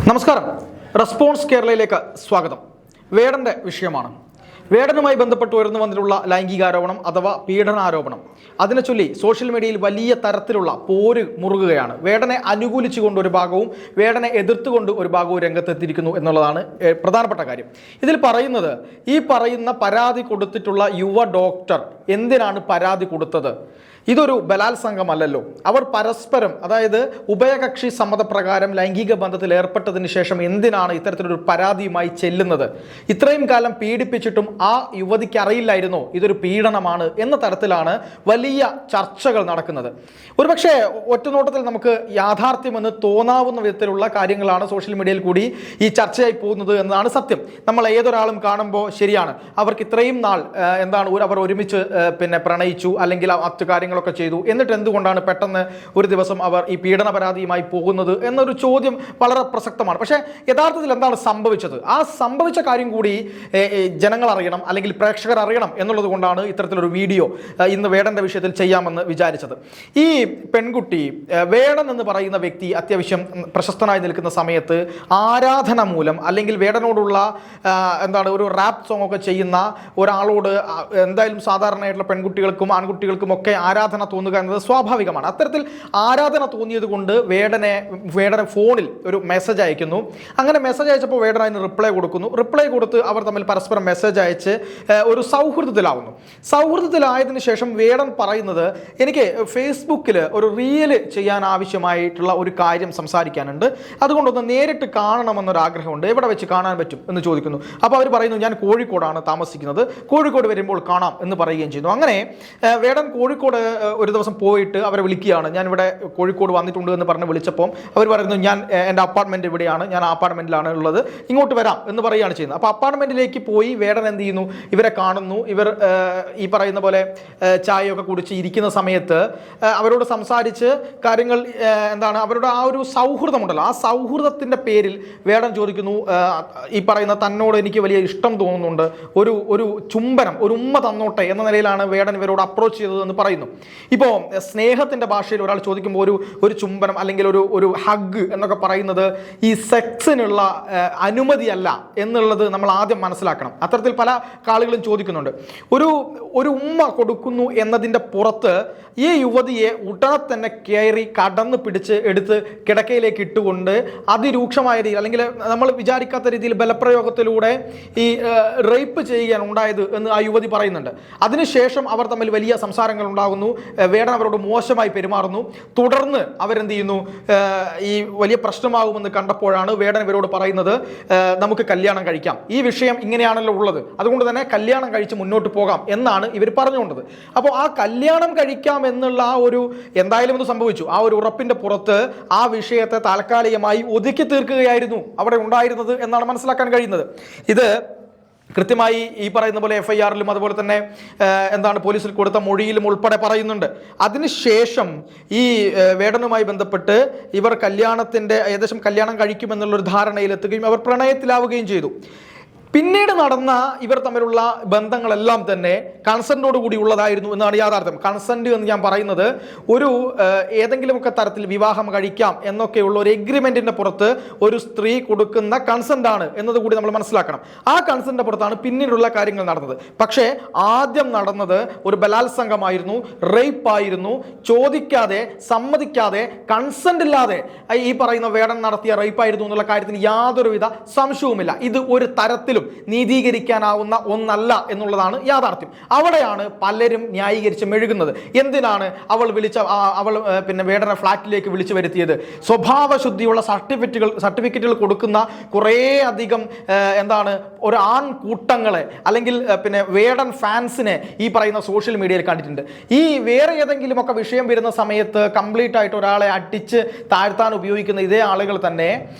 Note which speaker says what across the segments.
Speaker 1: നമസ്കാരം. റെസ്പോൺസ് കേരളയിലേക്ക് സ്വാഗതം. വേടന്റെ വിഷയമാണ്. വേടനുമായി ബന്ധപ്പെട്ട് ഉയർന്നു വന്നിട്ടുള്ള ലൈംഗികാരോപണം അഥവാ പീഡനാരോപണം അതിനെ ചൊല്ലി സോഷ്യൽ മീഡിയയിൽ വലിയ തരത്തിലുള്ള പോര് മുറുകുകയാണ്. വേടനെ അനുകൂലിച്ചുകൊണ്ട് ഒരു ഭാഗവും വേടനെ എതിർത്തുകൊണ്ട് ഒരു ഭാഗവും രംഗത്തെത്തിയിരിക്കുന്നു എന്നുള്ളതാണ് പ്രധാനപ്പെട്ട കാര്യം. ഇതിൽ പറയുന്നത് ഈ പറയുന്ന പരാതി കൊടുത്തിട്ടുള്ള യുവ ഡോക്ടർ എന്തിനാണ് പരാതി കൊടുത്തത്? ഇതൊരു ബലാത്സംഗമല്ലല്ലോ. അവർ പരസ്പരം, അതായത് ഉഭയകക്ഷി സമ്മതപ്രകാരം ലൈംഗിക ബന്ധത്തിൽ ഏർപ്പെട്ടതിന് ശേഷം എന്തിനാണ് ഇത്തരത്തിലൊരു പരാതിയുമായി ചെല്ലുന്നത്? ഇത്രയും കാലം പീഡിപ്പിച്ചിട്ടും ആ യുവതിക്ക് അറിയില്ലായിരുന്നോ ഇതൊരു പീഡനമാണ് എന്ന തരത്തിലാണ് വലിയ ചർച്ചകൾ നടക്കുന്നത്. ഒരുപക്ഷെ ഒറ്റനോട്ടത്തിൽ നമുക്ക് യാഥാർത്ഥ്യമെന്ന് തോന്നാവുന്ന വിധത്തിലുള്ള കാര്യങ്ങളാണ് സോഷ്യൽ മീഡിയയിൽ കൂടി ഈ ചർച്ചയായി പോകുന്നത് എന്നതാണ് സത്യം. നമ്മൾ ഏതൊരാളും കാണുമ്പോൾ ശരിയാണ്, അവർക്ക് ഇത്രയും നാൾ അവർ ഒരുമിച്ച് പ്രണയിച്ചു, അല്ലെങ്കിൽ മറ്റു കാര്യങ്ങളൊക്കെ ചെയ്തു, എന്നിട്ട് എന്തുകൊണ്ടാണ് പെട്ടെന്ന് ഒരു ദിവസം അവർ ഈ പീഡന പരാതിയുമായി പോകുന്നത് എന്നൊരു ചോദ്യം വളരെ പ്രസക്തമാണ്. പക്ഷേ യഥാർത്ഥത്തിൽ എന്താണ് സംഭവിച്ചത്? ആ സംഭവിച്ച കാര്യം കൂടി ജനങ്ങൾ അറിയണം, അല്ലെങ്കിൽ പ്രേക്ഷകർ അറിയണം എന്നുള്ളത് കൊണ്ടാണ് ഇത്തരത്തിലൊരു വീഡിയോ ഇന്ന് വേടന്റെ വിഷയത്തിൽ ചെയ്യാമെന്ന് വിചാരിച്ചത്. ഈ പെൺകുട്ടി, വേടൻ എന്ന് പറയുന്ന വ്യക്തി അത്യാവശ്യം പ്രശസ്തനായി നിൽക്കുന്ന സമയത്ത് ആരാധന മൂലം, അല്ലെങ്കിൽ വേടനോടുള്ള ഒരു റാപ്പ് സോങ് ഒക്കെ ചെയ്യുന്ന ഒരാളോട് എന്തായാലും സാധാരണയായിട്ടുള്ള പെൺകുട്ടികൾക്കും ആൺകുട്ടികൾക്കും ഒക്കെ ആരാധന തോന്നുക എന്നത് സ്വാഭാവികമാണ്. അത്തരത്തിൽ ആരാധന തോന്നിയത് കൊണ്ട് വേടനെ ഫോണിൽ ഒരു മെസ്സേജ് അയക്കുന്നു. അങ്ങനെ മെസ്സേജ് അയച്ചപ്പോൾ വേടൻ അതിന് റിപ്ലൈ കൊടുക്കുന്നു. റിപ്ലൈ കൊടുത്ത് അവർ തമ്മിൽ പരസ്പരം മെസ്സേജ് അയച്ച് ഒരു സൗഹൃദത്തിലാവുന്നു. സൗഹൃദത്തിലായതിനു ശേഷം വേടൻ പറയുന്നത്, എനിക്ക് ഫേസ്ബുക്കിൽ ഒരു റീല് ചെയ്യാൻ ആവശ്യമായിട്ടുള്ള ഒരു കാര്യം സംസാരിക്കാനുണ്ട്, അതുകൊണ്ടൊന്ന് നേരിട്ട് കാണണമെന്നൊരാഗ്രഹമുണ്ട്, എവിടെ വെച്ച് കാണാൻ പറ്റും എന്ന് ചോദിക്കുന്നു. അപ്പോൾ അവർ പറയുന്നു, ഞാൻ കോഴിക്കോടാണ് താമസിക്കുന്നത്, കോഴിക്കോട് വരുമ്പോൾ കാണാം എന്ന് പറയുകയും ചെയ്യുന്നു. അങ്ങനെ വേടൻ കോഴിക്കോട് ഒരു ദിവസം പോയിട്ട് അവരെ വിളിക്കുകയാണ്. ഞാൻ ഇവിടെ കോഴിക്കോട് വന്നിട്ടുണ്ട് എന്ന് പറഞ്ഞ് വിളിച്ചപ്പോൾ അവർ പറയുന്നു, ഞാൻ എൻ്റെ അപ്പാർട്ട്മെൻറ്റ് ഇവിടെയാണ്, ഞാൻ ആ അപ്പാർട്ട്മെൻറ്റിലാണ് ഉള്ളത്, ഇങ്ങോട്ട് വരാം എന്ന് പറയുകയാണ് ചെയ്യുന്നത്. അപ്പോൾ അപ്പാർട്ട്മെൻറ്റിലേക്ക് പോയി വേടൻ എന്ത് ചെയ്യുന്നു, ഇവരെ കാണുന്നു. ഇവർ ഈ പറയുന്ന പോലെ ചായയൊക്കെ കുടിച്ച് ഇരിക്കുന്ന സമയത്ത് അവരോട് സംസാരിച്ച് കാര്യങ്ങൾ അവരുടെ ആ ഒരു സൗഹൃദമുണ്ടല്ലോ, ആ സൗഹൃദത്തിൻ്റെ പേരിൽ വേടൻ ചോദിക്കുന്നു, ഈ പറയുന്ന തന്നോട് എനിക്ക് വലിയ ഇഷ്ടം തോന്നുന്നുണ്ട്, ഒരു ചുംബനം, ഒരു ഉമ്മ തന്നോട്ടെ എന്ന നിലയിലാണ് വേടൻ ഇവരോട് അപ്രോച്ച് ചെയ്തത് എന്ന് പറയുന്നു. ഇപ്പോൾ സ്നേഹത്തിൻ്റെ ഭാഷയിൽ ഒരാൾ ചോദിക്കുമ്പോൾ ഒരു ചുംബനം അല്ലെങ്കിൽ ഒരു ഹഗ് എന്നൊക്കെ പറയുന്നത് ഈ സെക്സിനുള്ള അനുമതിയല്ല എന്നുള്ളത് നമ്മൾ ആദ്യം മനസ്സിലാക്കണം. അത്തരത്തിൽ പല ആളുകളും ചോദിക്കുന്നുണ്ട്. ഒരു ഉമ്മ കൊടുക്കുന്നു എന്നതിൻ്റെ പുറത്ത് ഈ യുവതിയെ ഉടനെ തന്നെ കയറി കടന്ന് പിടിച്ച് എടുത്ത് കിടക്കയിലേക്ക് ഇട്ടുകൊണ്ട് അതിരൂക്ഷമായ രീതിയിൽ, അല്ലെങ്കിൽ നമ്മൾ വിചാരിക്കാത്ത രീതിയിൽ ബലപ്രയോഗത്തിലൂടെ ഈ റേപ്പ് ചെയ്യാൻ ഉണ്ടായത് എന്ന് ആ യുവതി പറയുന്നുണ്ട്. അതിനുശേഷം അവർ തമ്മിൽ വലിയ സംസാരങ്ങൾ ഉണ്ടാകുന്നു. വേടൻ അവരോട് മോശമായി പെരുമാറുന്നു. തുടർന്ന് അവരെന്ത് ചെയ്യുന്നു, ഈ വലിയ പ്രശ്നമാകുമെന്ന് കണ്ടപ്പോഴാണ് വേടൻ ഇവരോട് പറയുന്നത്, നമുക്ക് കല്യാണം കഴിക്കാം, ഈ വിഷയം ഇങ്ങനെയാണല്ലോ ഉള്ളത്, അതുകൊണ്ട് തന്നെ കല്യാണം കഴിച്ച് മുന്നോട്ട് പോകാം എന്നാണ് ഇവർ പറഞ്ഞുകൊണ്ടത്. അപ്പോൾ ആ കല്യാണം കഴിക്കാം എന്നുള്ള ആ ഒരു എന്തായാലും ഇത് സംഭവിച്ചു. ആ ഒരു ഉറപ്പിന്റെ പുറത്ത് ആ വിഷയത്തെ താൽക്കാലികമായി ഒതുക്കി തീർക്കുകയായിരുന്നു അവിടെ ഉണ്ടായിരുന്നത് എന്നാണ് മനസ്സിലാക്കാൻ കഴിയുന്നത്. ഇത് കൃത്യമായി ഈ പറയുന്ന പോലെ FIR-ലും അതുപോലെ തന്നെ പോലീസിൽ കൊടുത്ത മൊഴിയിലും ഉൾപ്പെടെ പറയുന്നുണ്ട്. അതിനുശേഷം ഈ വേടനുമായി ബന്ധപ്പെട്ട് ഇവർ ഏകദേശം കല്യാണം കഴിക്കുമെന്നുള്ളൊരു ധാരണയിലെത്തുകയും അവർ പ്രണയത്തിലാവുകയും ചെയ്തു. പിന്നീട് നടന്ന ഇവർ തമ്മിലുള്ള ബന്ധങ്ങളെല്ലാം തന്നെ കൺസെൻറ്റോട് കൂടി ഉള്ളതായിരുന്നു എന്നാണ് യാഥാർത്ഥ്യം. കൺസെൻറ്റ് എന്ന് ഞാൻ പറയുന്നത് ഏതെങ്കിലുമൊക്കെ തരത്തിൽ വിവാഹം കഴിക്കാം എന്നൊക്കെയുള്ള ഒരു എഗ്രിമെൻറ്റിൻ്റെ പുറത്ത് ഒരു സ്ത്രീ കൊടുക്കുന്ന കൺസെൻ്റ് ആണ് എന്നത് കൂടി നമ്മൾ മനസ്സിലാക്കണം. ആ കൺസെൻറ്റിൻ്റെ പുറത്താണ് പിന്നീടുള്ള കാര്യങ്ങൾ നടന്നത്. പക്ഷേ ആദ്യം നടന്നത് ഒരു ബലാത്സംഗമായിരുന്നു, റേപ്പായിരുന്നു. ചോദിക്കാതെ, സമ്മതിക്കാതെ, കൺസെൻ്റ് ഇല്ലാതെ ഈ പറയുന്ന വേടൻ നടത്തിയ റേപ്പായിരുന്നു എന്നുള്ള കാര്യത്തിന് യാതൊരുവിധ സംശയവുമില്ല. ഇത് ഒരു തരത്തിലും നീതീകരിക്കാനാവുന്ന ഒന്നല്ല എന്നുള്ളതാണ് യാഥാർത്ഥ്യം. അവിടെയാണ് പലരും ന്യായീകരിച്ച് മെഴുകുന്നത്. എന്തിനാണ് അവൾ വേടനെ ഫ്ലാറ്റിലേക്ക് വിളിച്ചു വരുത്തിയത്? സ്വഭാവശുദ്ധിയുള്ള സർട്ടിഫിക്കറ്റുകൾ കൊടുക്കുന്ന കുറേ അധികം ഒരു ആൺകൂട്ടങ്ങളെ, അല്ലെങ്കിൽ വേടൻ ഫാൻസിനെ ഈ പറയുന്ന സോഷ്യൽ മീഡിയയിൽ കണ്ടിട്ടുണ്ട്. ഈ വേറെ ഏതെങ്കിലുമൊക്കെ വിഷയം വരുന്ന സമയത്ത് കംപ്ലീറ്റ് ആയിട്ട് ഒരാളെ അടിച്ച് താഴ്ത്താൻ ഉപയോഗിക്കുന്ന ഇതേ ആളുകൾ തന്നെ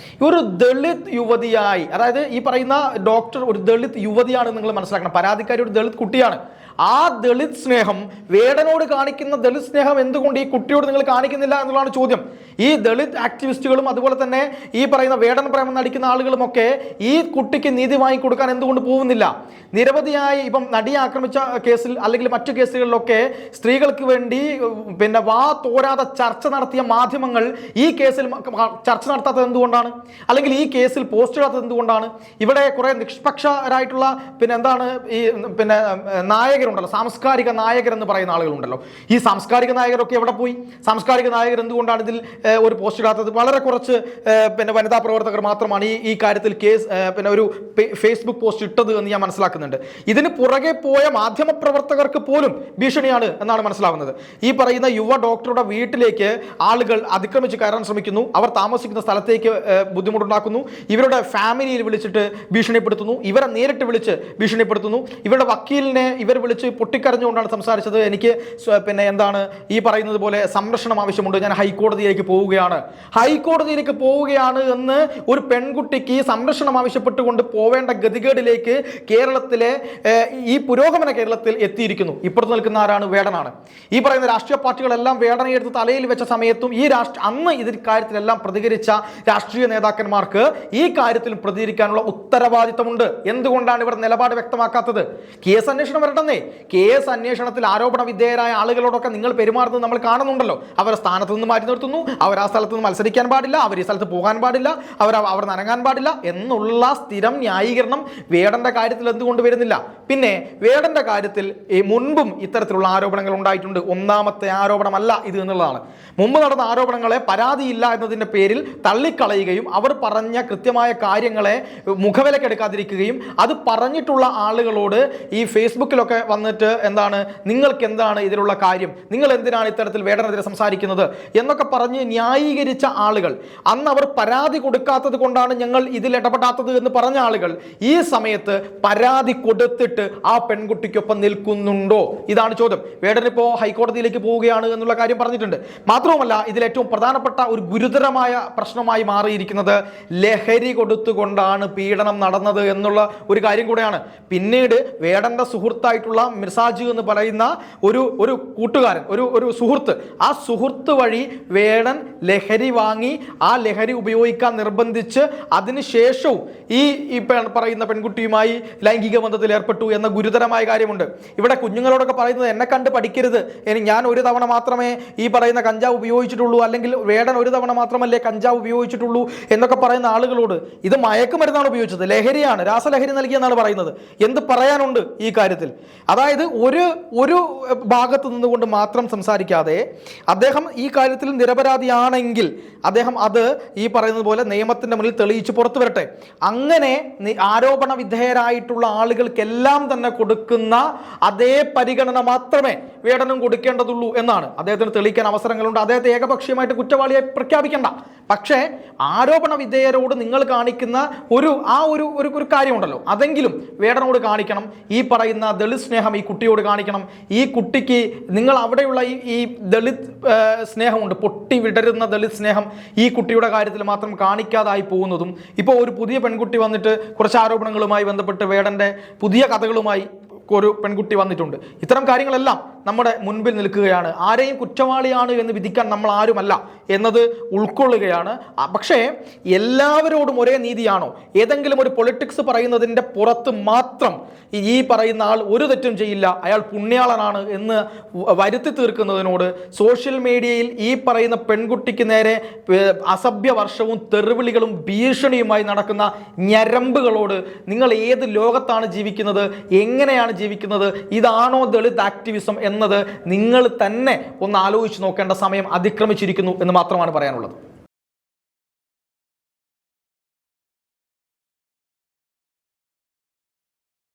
Speaker 1: ഒരു ദളിത് യുവതിയായി, അതായത് ഈ പറയുന്ന ഡോക്ടർ ഒരു ദളിത് യുവതിയാണ് നിങ്ങൾ മനസ്സിലാക്കണം. പരാതിക്കാരി ഒരു ദളിത് കുട്ടിയാണ്. ആ ദളിത് സ്നേഹം, വേടനോട് കാണിക്കുന്ന ദളിത് സ്നേഹം എന്തുകൊണ്ട് ഈ കുട്ടിയോട് നിങ്ങൾ കാണിക്കുന്നില്ല എന്നുള്ളതാണ് ചോദ്യം. ഈ ദളിത് ആക്ടിവിസ്റ്റുകളും അതുപോലെ തന്നെ ഈ പറയുന്ന വേടൻ പ്രേമം നടിക്കുന്ന ആളുകളുമൊക്കെ ഈ കുട്ടിക്ക് നീതി വാങ്ങിക്കൊടുക്കാൻ എന്തുകൊണ്ട് പോകുന്നില്ല? നിരവധിയായി ഇപ്പം നടിയെ ആക്രമിച്ച കേസിൽ അല്ലെങ്കിൽ മറ്റു കേസുകളിലൊക്കെ സ്ത്രീകൾക്ക് വേണ്ടി പിന്നെ വാ തോരാതെ ചർച്ച നടത്തിയ മാധ്യമങ്ങൾ ഈ കേസിൽ ചർച്ച നടത്താത്തത് എന്തുകൊണ്ടാണ്? അല്ലെങ്കിൽ ഈ കേസിൽ പോസ്റ്റ് ഇടാത്തത് എന്തുകൊണ്ടാണ്? ഇവിടെ കുറെ നിഷ്പക്ഷരായിട്ടുള്ള ഈ നായകരുണ്ടല്ലോ, സാംസ്കാരിക നായകർ എന്ന് പറയുന്ന ആളുകളുണ്ടല്ലോ. ഈ സാംസ്കാരിക നായകരൊക്കെ എവിടെ പോയി? സാംസ്കാരിക നായകർ എന്തുകൊണ്ടാണ് ഇതിൽ ഒരു പോസ്റ്റ് ഇടാത്തത്? വളരെ കുറച്ച് വനിതാ പ്രവർത്തകർ മാത്രമാണ് ഈ കാര്യത്തിൽ ഒരു ഫേസ്ബുക്ക് പോസ്റ്റ് ഇട്ടത് എന്ന് ഞാൻ മനസ്സിലാക്കുന്നുണ്ട്. ഇതിന് പുറകെ പോയ മാധ്യമ പ്രവർത്തകർക്ക് പോലും ഭീഷണിയാണ് എന്നാണ് മനസ്സിലാവുന്നത്. ഈ പറയുന്ന യുവ ഡോക്ടറുടെ വീട്ടിലേക്ക് ആളുകൾ അതിക്രമിച്ച് കയറാൻ ശ്രമിക്കുന്നു, അവർ താമസിക്കുന്ന സ്ഥലത്തേക്ക് ബുദ്ധിമുട്ടുണ്ടാക്കുന്നു, ഇവരുടെ ഫാമിലിയിൽ വിളിച്ചിട്ട് ഭീഷണിപ്പെടുത്തുന്നു, ഇവരെ നേരിട്ട് വിളിച്ച് ഭീഷണിപ്പെടുത്തുന്നു. ഇവരുടെ വക്കീലിനെ ഇവർ വിളിച്ച് പൊട്ടിക്കരഞ്ഞുകൊണ്ടാണ് സംസാരിച്ചത്. എനിക്ക് ഈ പറയുന്നത് പോലെ സംരക്ഷണം ആവശ്യമുണ്ട്, ഞാൻ ഹൈക്കോടതിയിലേക്ക് പോവുകയാണ് എന്ന് ഒരു പെൺകുട്ടിക്ക് സംരക്ഷണം ആവശ്യപ്പെട്ടുകൊണ്ട് പോവേണ്ട ഗതികേടിലേക്ക് കേരളത്തിലെ ഈ പുരോഗമന കേരളത്തിൽ എത്തിയിരിക്കുന്നു. ഇപ്പുറത്ത് നിൽക്കുന്ന ആരാണ്? വേടനാണ്. ഈ പറയുന്ന രാഷ്ട്രീയ പാർട്ടികളെല്ലാം വേടനെ എടുത്ത് തലയിൽ വെച്ച സമയത്തും അന്ന് ഇതിൽ കാര്യത്തിലെല്ലാം പ്രതികരിച്ച രാഷ്ട്രീയ നേതാക്കന്മാർക്ക് ഈ കാര്യത്തിൽ പ്രതികരിക്കാനുള്ള ഉത്തരവാദിത്തമുണ്ട്. എന്തുകൊണ്ടാണ് ഇവർ നിലപാട് വ്യക്തമാക്കാത്തത്? കേസ് അന്വേഷണം വരട്ടെന്നേ. കേസ് അന്വേഷണത്തിൽ ആരോപണ വിധേയരായ ആളുകളോടൊക്കെ നിങ്ങൾ പെരുമാറുന്നത് നമ്മൾ കാണുന്നുണ്ടല്ലോ. അവരെ സ്ഥാനത്ത് നിന്ന് മാറ്റി നിർത്തുന്നു, അവർ ആ സ്ഥലത്ത് നിന്ന് മത്സരിക്കാൻ പാടില്ല, അവർ ഈ സ്ഥലത്ത് പോകാൻ പാടില്ല, അവർ നനങ്ങാൻ പാടില്ല എന്നുള്ള സ്ഥിരം ന്യായീകരണം വേടന്റെ കാര്യത്തിൽ എന്തുകൊണ്ട് വരുന്നില്ല? പിന്നെ വേടന്റെ കാര്യത്തിൽ മുൻപും ഇത്തരത്തിലുള്ള ആരോപണങ്ങൾ ഉണ്ടായിട്ടുണ്ട്. ഒന്നാമത്തെ ആരോപണമല്ല ഇത് എന്നുള്ളതാണ്. മുമ്പ് നടന്ന ആരോപണങ്ങളെ പരാതിയില്ല എന്നതിന്റെ പേരിൽ തള്ളിക്കളയുകയും അവർ പറഞ്ഞ കൃത്യമായ കാര്യങ്ങളെ മുഖവിലക്കെടുക്കാതിരിക്കുകയും അത് പറഞ്ഞിട്ടുള്ള ആളുകളോട് ഈ ഫേസ്ബുക്കിലൊക്കെ വന്നിട്ട് നിങ്ങൾക്ക് എന്താണ് ഇതിലുള്ള കാര്യം, നിങ്ങൾ എന്തിനാണ് ഇത്തരത്തിൽ വേടനെതിരെ സംസാരിക്കുന്നത് എന്നൊക്കെ പറഞ്ഞ് ന്യായീകരിച്ച ആളുകൾ, അന്ന് അവർ പരാതി കൊടുക്കാത്തത് കൊണ്ടാണ് ഞങ്ങൾ ഇതിൽ ഇടപെടാത്തത് എന്ന് പറഞ്ഞ ആളുകൾ ഈ സമയത്ത് പരാതി കൊടുത്തിട്ട് ആ പെൺകുട്ടിക്കൊപ്പം നിൽക്കുന്നുണ്ടോ? ഇതാണ് ചോദ്യം. വേടനിപ്പോ ഹൈക്കോടതിയിലേക്ക് പോവുകയാണ് എന്നുള്ള കാര്യം പറഞ്ഞിട്ടുണ്ട്. മാത്രവുമല്ല, ഇതിൽ ഏറ്റവും പ്രധാനപ്പെട്ട ഒരു ഗുരുതരമായ പ്രശ്നമായി മാറിയിരിക്കുന്നത് ലഹരി കൊടുത്തുകൊണ്ടാണ് പീഡനം നടന്നത് എന്നുള്ള ഒരു കാര്യം കൂടെയാണ്. പിന്നീട് വേടന്റെ സുഹൃത്തായിട്ടുള്ള മിർസാജ് എന്ന് പറയുന്ന ഒരു കൂട്ടുകാരൻ, ഒരു സുഹൃത്ത്, ആ സുഹൃത്ത് വഴി വേടൻ ലഹരി വാങ്ങി ആ ലഹരി ഉപയോഗിക്കാൻ നിർബന്ധിച്ച് അതിനുശേഷവും ഈ പറയുന്ന പെൺകുട്ടിയുമായി ലൈംഗിക ബന്ധത്തിൽ ഏർപ്പെട്ടു എന്ന ഗുരുതരമായ കാര്യമുണ്ട്. ഇവിടെ കുഞ്ഞുങ്ങളോടൊക്കെ പറയുന്നത് എന്നെ കണ്ട് പഠിക്കരുത്, ഞാൻ ഒരു തവണ മാത്രമേ ഈ പറയുന്ന കഞ്ചാവ് ഉപയോഗിച്ചിട്ടുള്ളൂ, അല്ലെങ്കിൽ വേടൻ ഒരു തവണ മാത്രമല്ലേ കഞ്ചാവ് ഉപയോഗിച്ചിട്ടുള്ളൂ എന്നൊക്കെ പറയുന്ന ആളുകളോട് ഇത് മയക്കുമരുന്നാണ് ഉപയോഗിച്ചത്, ലഹരിയാണ്, രാസലഹരി നൽകിയെന്നാണ് പറയുന്നത്. എന്ത് പറയാനുണ്ട് ഈ കാര്യത്തിൽ? അതായത് ഒരു ഭാഗത്ത് നിന്നുകൊണ്ട് മാത്രം സംസാരിക്കാതെ അദ്ദേഹം ഈ കാര്യത്തിൽ നിരപരാധിയാണെങ്കിൽ അദ്ദേഹം അത് ഈ പറയുന്നത് പോലെ നിയമത്തിന്റെ മുന്നിൽ തെളിയിച്ച് പുറത്തു വരട്ടെ. അങ്ങനെ ആരോപണ വിധേയരായിട്ടുള്ള ആളുകൾക്കെല്ലാം തന്നെ കൊടുക്കുന്ന അതേ പരിഗണന മാത്രമേ വേടനും കൊടുക്കേണ്ടതുള്ളൂ എന്നാണ്. അദ്ദേഹത്തിന് തെളിയിക്കാൻ അവസരങ്ങളുണ്ട്, അദ്ദേഹത്തെ ഏകപക്ഷീയമായിട്ട് കുറ്റവാളിയായി പ്രഖ്യാപിക്കേണ്ട. പക്ഷേ ആരോപണ വിധേയരോട് നിങ്ങൾ കാണിക്കുന്ന ഒരു കാര്യമുണ്ടല്ലോ, അതെങ്കിലും വേടനോട് കാണിക്കണം. ഈ പറയുന്ന ദളിത് സ്നേഹം ഈ കുട്ടിയോട് കാണിക്കണം. ഈ കുട്ടിക്ക് നിങ്ങൾ അവിടെയുള്ള ഈ ദളിത് സ്നേഹമുണ്ട്, പൊട്ടി വിടരുന്ന ദളിത് സ്നേഹം ഈ കുട്ടിയുടെ കാര്യത്തിൽ മാത്രം കാണിക്കാതായി പോകുന്നതും, ഇപ്പോൾ ഒരു പുതിയ പെൺകുട്ടി വന്നിട്ട് കുറച്ച് ആരോപണങ്ങളുമായി ബന്ധപ്പെട്ട് വേടന്റെ പുതിയ കഥകളുമായി ഒരു പെൺകുട്ടി വന്നിട്ടുണ്ട്. ഇത്തരം കാര്യങ്ങളെല്ലാം നമ്മുടെ മുൻപിൽ നിൽക്കുകയാണ്. ആരെയും കുറ്റവാളിയാണ് എന്ന് വിധിക്കാൻ നമ്മൾ ആരുമല്ല എന്നത് ഉൾക്കൊള്ളുകയാണ്. പക്ഷേ എല്ലാവരോടും ഒരേ നീതിയാണോ? ഏതെങ്കിലും ഒരു പൊളിറ്റിക്സ് പറയുന്നതിൻ്റെ പുറത്ത് മാത്രം ഈ പറയുന്ന ആൾ ഒരു തെറ്റും ചെയ്യില്ല, അയാൾ പുണ്യാളനാണ് എന്ന് വരുത്തി തീർക്കുന്നതിനോട് സോഷ്യൽ മീഡിയയിൽ ഈ പറയുന്ന പെൺകുട്ടിക്ക് നേരെ അസഭ്യ വർഷവും തെറിവിളികളും ഭീഷണിയുമായി നടക്കുന്ന ഞരമ്പുകളോട് നിങ്ങൾ ഏത് ലോകത്താണ് ജീവിക്കുന്നത്, എങ്ങനെയാണ് ജീവിക്കുന്നത്? ഇതാണോ ദളിത് ആക്ടിവിസം എന്നത് നിങ്ങൾ തന്നെ ഒന്ന് ആലോചിച്ച് നോക്കേണ്ട സമയം അതിക്രമിച്ചിരിക്കുന്നു എന്ന് മാത്രമാണ് പറയാനുള്ളത്.